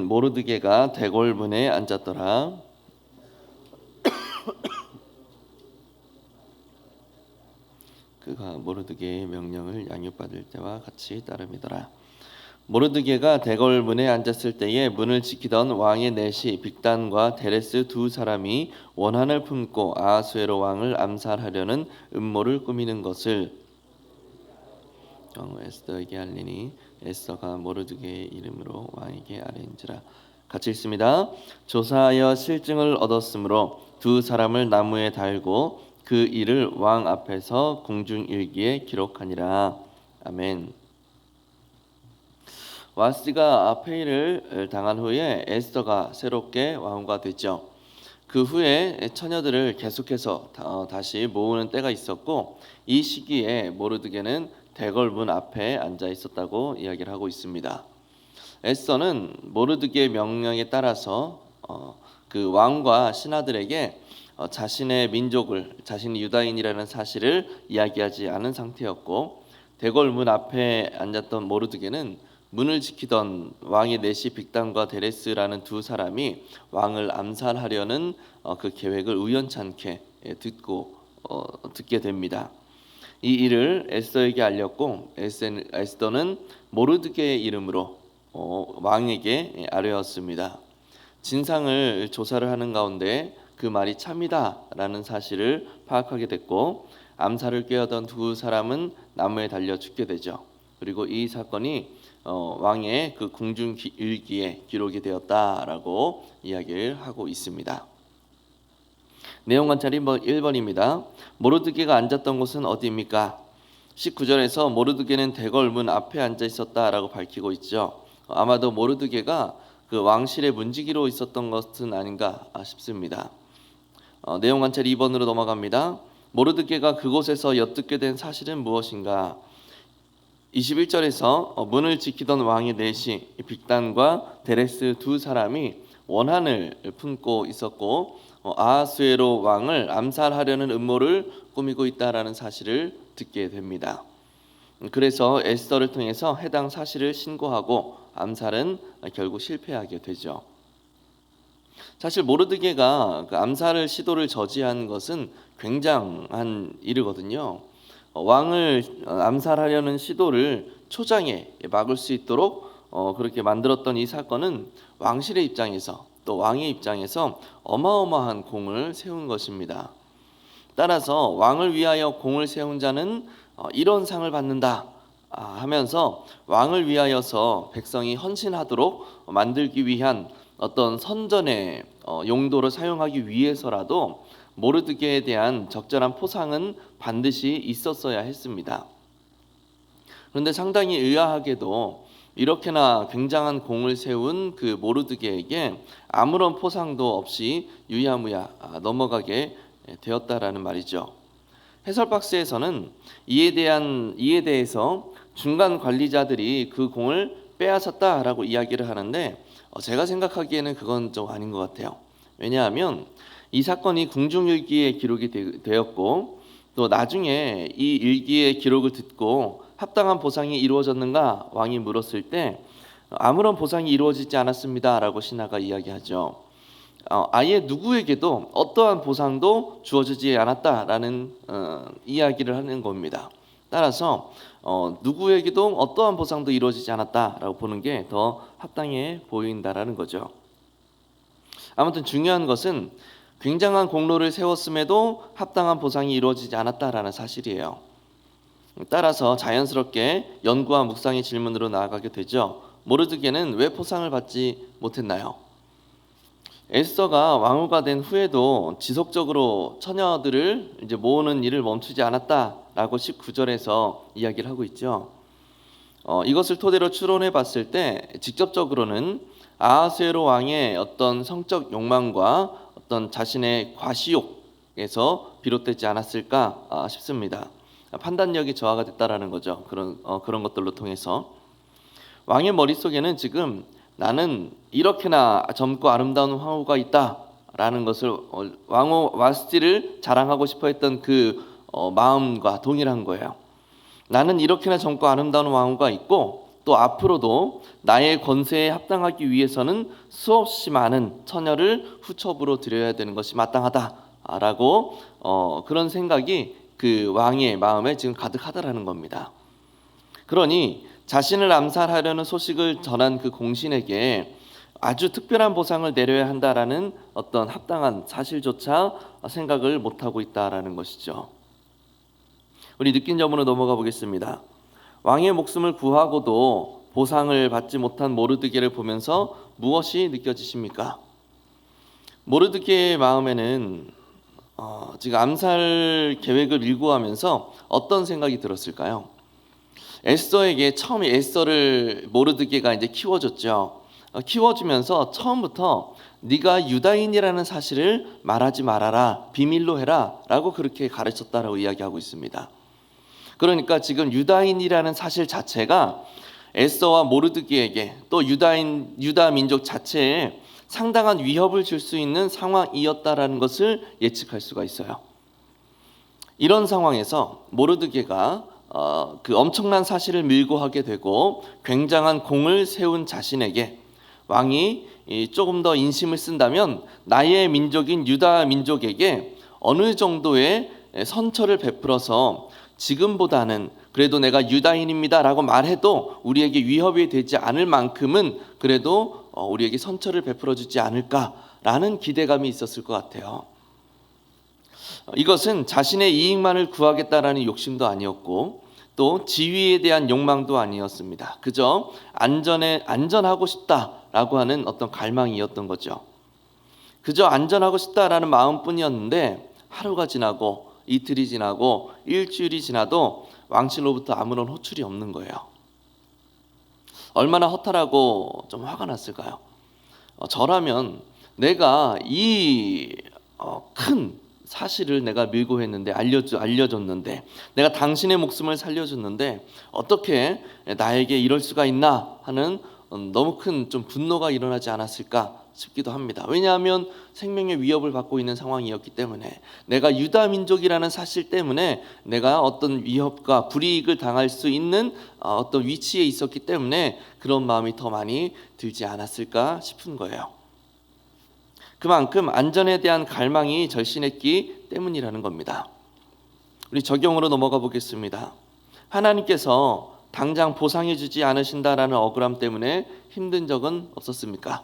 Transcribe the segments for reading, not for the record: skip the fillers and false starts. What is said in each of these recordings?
모르드게가 대궐문에 앉았더라. 그가 모르드게의 명령을 양육받을 때와 같이 따름이더라. 모르드게가 대궐문에 앉았을 때에 문을 지키던 왕의 내시 빅단과 데레스 두 사람이 원한을 품고 아하수에로 왕을 암살하려는 음모를 꾸미는 것을 에스더에게 알리니 에스더가 모르드게의 이름으로 왕에게 아뢰인지라. 같이 읽습니다. 조사하여 실증을 얻었으므로 두 사람을 나무에 달고 그 일을 왕 앞에서 공중일기에 기록하니라. 아멘. 와스티가 폐위를 당한 후에 에스더가 새롭게 왕후가 됐죠. 그 후에 처녀들을 계속해서 다시 모으는 때가 있었고, 이 시기에 모르드게는 대궐문 앞에 앉아 있었다고 이야기를 하고 있습니다. 에스더는 모르드게의 명령에 따라서 그 왕과 신하들에게 자신의 민족을, 자신이 유다인이라는 사실을 이야기하지 않은 상태였고, 대궐문 앞에 앉았던 모르드게는 문을 지키던 왕의 내시 빅단과 데레스라는 두 사람이 왕을 암살하려는 그 계획을 우연찮게 듣게 됩니다. 이 일을 에스더에게 알렸고, 에스더는 모르드게의 이름으로 왕에게 아뢰었습니다. 진상을 조사를 하는 가운데 그 말이 참이다라는 사실을 파악하게 됐고, 암살을 꾀하던 두 사람은 나무에 달려 죽게 되죠. 그리고 이 사건이 왕의 그 공중일기에 기록이 되었다라고 이야기를 하고 있습니다. 내용 관찰이 1번입니다. 모르드게가 앉았던 곳은 어디입니까? 19절에서 모르드게는 대궐문 앞에 앉아 있었다라고 밝히고 있죠. 아마도 모르드게가 그 왕실의 문지기로 있었던 것은 아닌가 싶습니다. 내용 관찰 2번으로 넘어갑니다. 모르드게가 그곳에서 엿듣게 된 사실은 무엇인가? 21절에서 문을 지키던 왕의 내시 빅단과 데레스 두 사람이 원한을 품고 있었고, 아하수에로 왕을 암살하려는 음모를 꾸미고 있다라는 사실을 듣게 됩니다. 그래서 에스더를 통해서 해당 사실을 신고하고 암살은 결국 실패하게 되죠. 사실 모르드게가 그 암살을 시도를 저지한 것은 굉장한 일이거든요. 왕을 암살하려는 시도를 초장에 막을 수 있도록 그렇게 만들었던 이 사건은 왕실의 입장에서, 또 왕의 입장에서 어마어마한 공을 세운 것입니다. 따라서 왕을 위하여 공을 세운 자는 이런 상을 받는다 하면서 왕을 위하여서 백성이 헌신하도록 만들기 위한 어떤 선전의 용도로 사용하기 위해서라도 모르드게에 대한 적절한 포상은 반드시 있었어야 했습니다. 그런데 상당히 의아하게도 이렇게나 굉장한 공을 세운 그 모르드게에게 아무런 포상도 없이 유야무야 넘어가게 되었다라는 말이죠. 해설 박스에서는 이에 대해서 중간 관리자들이 그 공을 빼앗았다라고 이야기를 하는데, 제가 생각하기에는 그건 좀 아닌 것 같아요. 왜냐하면 이 사건이 궁중일기에 기록이 되었고, 또 나중에 이 일기의 기록을 듣고 합당한 보상이 이루어졌는가 왕이 물었을 때 아무런 보상이 이루어지지 않았습니다라고 신하가 이야기하죠. 아예 누구에게도 어떠한 보상도 주어지지 않았다라는 이야기를 하는 겁니다. 따라서 누구에게도 어떠한 보상도 이루어지지 않았다라고 보는 게 더 합당해 보인다라는 거죠. 아무튼 중요한 것은 굉장한 공로를 세웠음에도 합당한 보상이 이루어지지 않았다라는 사실이에요. 따라서 자연스럽게 연구와 묵상의 질문으로 나아가게 되죠. 모르드게는 왜 포상을 받지 못했나요? 에스더가 왕후가 된 후에도 지속적으로 처녀들을 이제 모으는 일을 멈추지 않았다라고 19절에서 이야기를 하고 있죠. 이것을 토대로 추론해 봤을 때 직접적으로는 아하수에로 왕의 어떤 성적 욕망과 어떤 자신의 과시욕에서 비롯되지 않았을까 싶습니다. 판단력이 저하가 됐다라는 거죠. 그런 것들로 통해서 왕의 머릿속에는 지금 나는 이렇게나 젊고 아름다운 왕후가 있다라는 것을 왕후 와스티를 자랑하고 싶어했던 그 마음과 동일한 거예요. 나는 이렇게나 젊고 아름다운 왕후가 있고 또 앞으로도 나의 권세에 합당하기 위해서는 수없이 많은 처녀를 후첩으로 드려야 되는 것이 마땅하다라고 그런 생각이 그 왕의 마음에 지금 가득하다라는 겁니다. 그러니 자신을 암살하려는 소식을 전한 그 공신에게 아주 특별한 보상을 내려야 한다라는 어떤 합당한 사실조차 생각을 못하고 있다라는 것이죠. 우리 느낀 점으로 넘어가 보겠습니다. 왕의 목숨을 구하고도 보상을 받지 못한 모르드게를 보면서 무엇이 느껴지십니까? 모르드게의 마음에는 지금 암살 계획을 일구하면서 어떤 생각이 들었을까요? 에스더에게 처음에 에스더를 모르드게가 이제 키워줬죠. 키워주면서 처음부터 네가 유다인이라는 사실을 말하지 말아라, 비밀로 해라 라고 그렇게 가르쳤다라고 이야기하고 있습니다. 그러니까 지금 유다인이라는 사실 자체가 에스더와 모르드게에게 또 유다 민족 자체에 상당한 위협을 줄 수 있는 상황이었다라는 것을 예측할 수가 있어요. 이런 상황에서 모르드게가 그 엄청난 사실을 밀고 하게 되고 굉장한 공을 세운 자신에게 왕이 조금 더 인심을 쓴다면 나의 민족인 유다 민족에게 어느 정도의 선처를 베풀어서 지금보다는 그래도 내가 유다인입니다 라고 말해도 우리에게 위협이 되지 않을 만큼은 그래도 우리에게 선처를 베풀어 주지 않을까라는 기대감이 있었을 것 같아요. 이것은 자신의 이익만을 구하겠다라는 욕심도 아니었고 또 지위에 대한 욕망도 아니었습니다. 그저 안전하고 싶다라고 하는 어떤 갈망이었던 거죠. 그저 안전하고 싶다라는 마음뿐이었는데 하루가 지나고 이틀이 지나고 일주일이 지나도 왕실로부터 아무런 호출이 없는 거예요. 얼마나 허탈하고 좀 화가 났을까요? 저라면 내가 이 큰 사실을 내가 밀고 했는데 알려줬는데 내가 당신의 목숨을 살려줬는데 어떻게 나에게 이럴 수가 있나 하는 너무 큰 좀 분노가 일어나지 않았을까 싶기도 합니다. 왜냐하면 생명의 위협을 받고 있는 상황이었기 때문에 내가 유다 민족이라는 사실 때문에 내가 어떤 위협과 불이익을 당할 수 있는 어떤 위치에 있었기 때문에 그런 마음이 더 많이 들지 않았을까 싶은 거예요. 그만큼 안전에 대한 갈망이 절실했기 때문이라는 겁니다. 우리 적용으로 넘어가 보겠습니다. 하나님께서 당장 보상해 주지 않으신다라는 억울함 때문에 힘든 적은 없었습니까?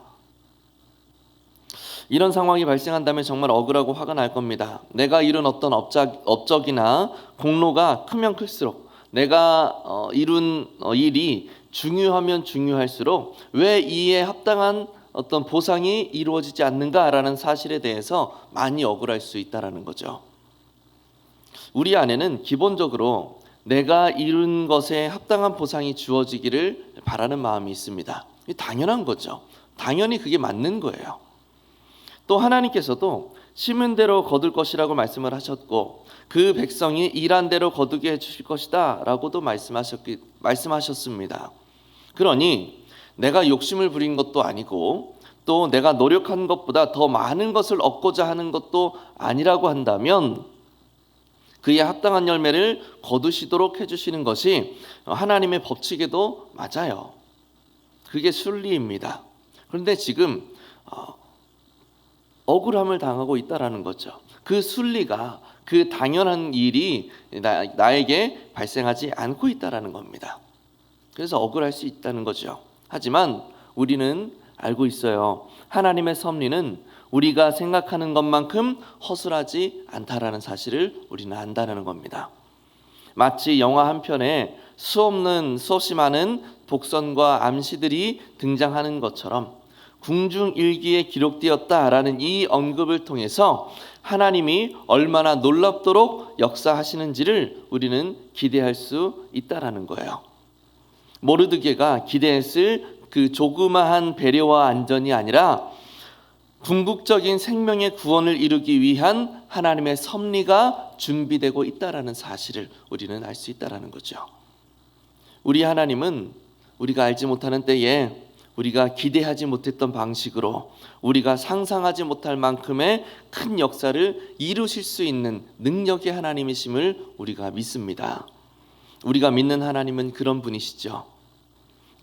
이런 상황이 발생한다면 정말 억울하고 화가 날 겁니다. 내가 이룬 어떤 업적이나 공로가 크면 클수록 내가 이룬 일이 중요하면 중요할수록 왜 이에 합당한 어떤 보상이 이루어지지 않는가라는 사실에 대해서 많이 억울할 수 있다라는 거죠. 우리 안에는 기본적으로 내가 이룬 것에 합당한 보상이 주어지기를 바라는 마음이 있습니다. 당연한 거죠. 당연히 그게 맞는 거예요. 또 하나님께서도 심은 대로 거둘 것이라고 말씀을 하셨고 그 백성이 일한 대로 거두게 해주실 것이다 라고도 말씀하셨습니다. 그러니 내가 욕심을 부린 것도 아니고 또 내가 노력한 것보다 더 많은 것을 얻고자 하는 것도 아니라고 한다면 그에 합당한 열매를 거두시도록 해주시는 것이 하나님의 법칙에도 맞아요. 그게 순리입니다. 그런데 지금 억울함을 당하고 있다라는 거죠. 그 순리가 그 당연한 일이 나에게 발생하지 않고 있다라는 겁니다. 그래서 억울할 수 있다는 거죠. 하지만 우리는 알고 있어요. 하나님의 섭리는 우리가 생각하는 것만큼 허술하지 않다라는 사실을 우리는 안다는 겁니다. 마치 영화 한 편에 수없이 많은 복선과 암시들이 등장하는 것처럼 궁중일기에 기록되었다라는 이 언급을 통해서 하나님이 얼마나 놀랍도록 역사하시는지를 우리는 기대할 수 있다라는 거예요. 모르드게가 기대했을 그 조그마한 배려와 안전이 아니라 궁극적인 생명의 구원을 이루기 위한 하나님의 섭리가 준비되고 있다라는 사실을 우리는 알 수 있다라는 거죠. 우리 하나님은 우리가 알지 못하는 때에 우리가 기대하지 못했던 방식으로 우리가 상상하지 못할 만큼의 큰 역사를 이루실 수 있는 능력의 하나님이심을 우리가 믿습니다. 우리가 믿는 하나님은 그런 분이시죠.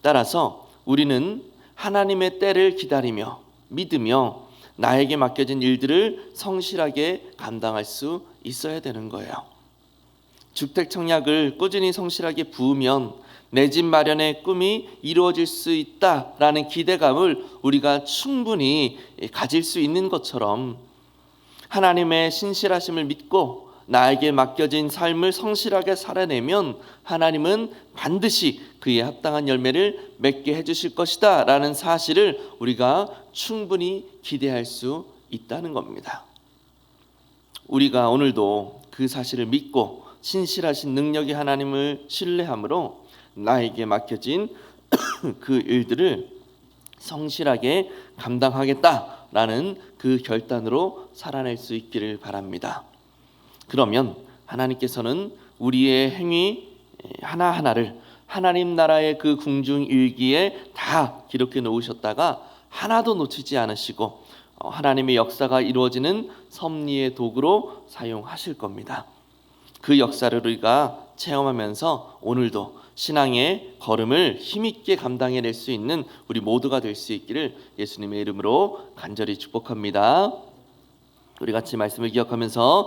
따라서 우리는 하나님의 때를 기다리며 믿으며 나에게 맡겨진 일들을 성실하게 감당할 수 있어야 되는 거예요. 주택 청약을 꾸준히 성실하게 부으면 내 집 마련의 꿈이 이루어질 수 있다라는 기대감을 우리가 충분히 가질 수 있는 것처럼, 하나님의 신실하심을 믿고 나에게 맡겨진 삶을 성실하게 살아내면 하나님은 반드시 그에 합당한 열매를 맺게 해주실 것이다 라는 사실을 우리가 충분히 기대할 수 있다는 겁니다. 우리가 오늘도 그 사실을 믿고 신실하신 능력의 하나님을 신뢰함으로 나에게 맡겨진 그 일들을 성실하게 감당하겠다라는 그 결단으로 살아낼 수 있기를 바랍니다. 그러면 하나님께서는 우리의 행위 하나하나를 하나님 나라의 그 궁중 일기에 다 기록해 놓으셨다가 하나도 놓치지 않으시고 하나님의 역사가 이루어지는 섭리의 도구로 사용하실 겁니다. 그 역사를 우리가 체험하면서 오늘도 신앙의 걸음을 힘있게 감당해낼 수 있는 우리 모두가 될 수 있기를 예수님의 이름으로 간절히 축복합니다. 우리 같이 말씀을 기억하면서